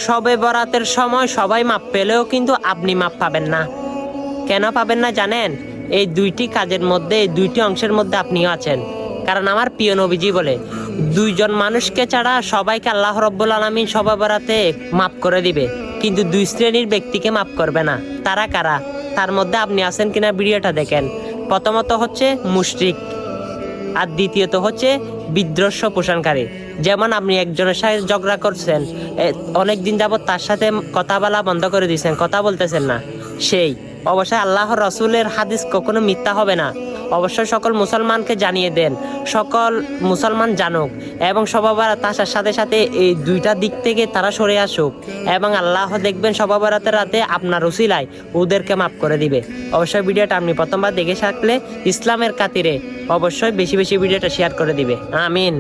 শবে বরাতের সময় সবাই মাপ পেলেও কিন্তু আপনি মাপ পাবেন না। কেন পাবেন না জানেন? এই দুইটি কাজের মধ্যে, এই দুইটি অংশের মধ্যে আপনিও আছেন। কারণ আমার প্রিয় নবীজি বলে, দুইজন মানুষকে ছাড়া সবাইকে আল্লাহ রাব্বুল আলামিন শবে বরাতে মাফ করে দিবে, কিন্তু দুই শ্রেণীর ব্যক্তিকে মাফ করবে না। তারা কারা? তার মধ্যে আপনি আছেন কিনা ভিডিওটা দেখেন। প্রথমত হচ্ছে মুশরিক, আর দ্বিতীয়ত হচ্ছে বিদ্রোহ পোষণকারী। যেমন আপনি একজনের সাথে ঝগড়া করছেন, অনেক দিন যাবত তার সাথে কথা বলা বন্ধ করে দিয়েছেন, কথা বলতেছেন না, সেই অবশ্যই আল্লাহর রাসূলের হাদিস কখনো মিথ্যা হবে না। অবশ্যই সকল মুসলমানকে জানিয়ে দেন, সকল মুসলমান জানুক, এবং শবে বরাত আসার সাথে সাথে এই দুইটা দিক থেকে তারা সরে আসুক, এবং আল্লাহ দেখবেন শবে বরাতের রাতে আপনার উসিলায় ওদেরকে মাফ করে দিবে। অবশ্যই ভিডিওটা আপনি প্রথমবার দেখে থাকলে ইসলামের খাতিরে অবশ্যই বেশি বেশি ভিডিওটা শেয়ার করে দিবে। আমিন।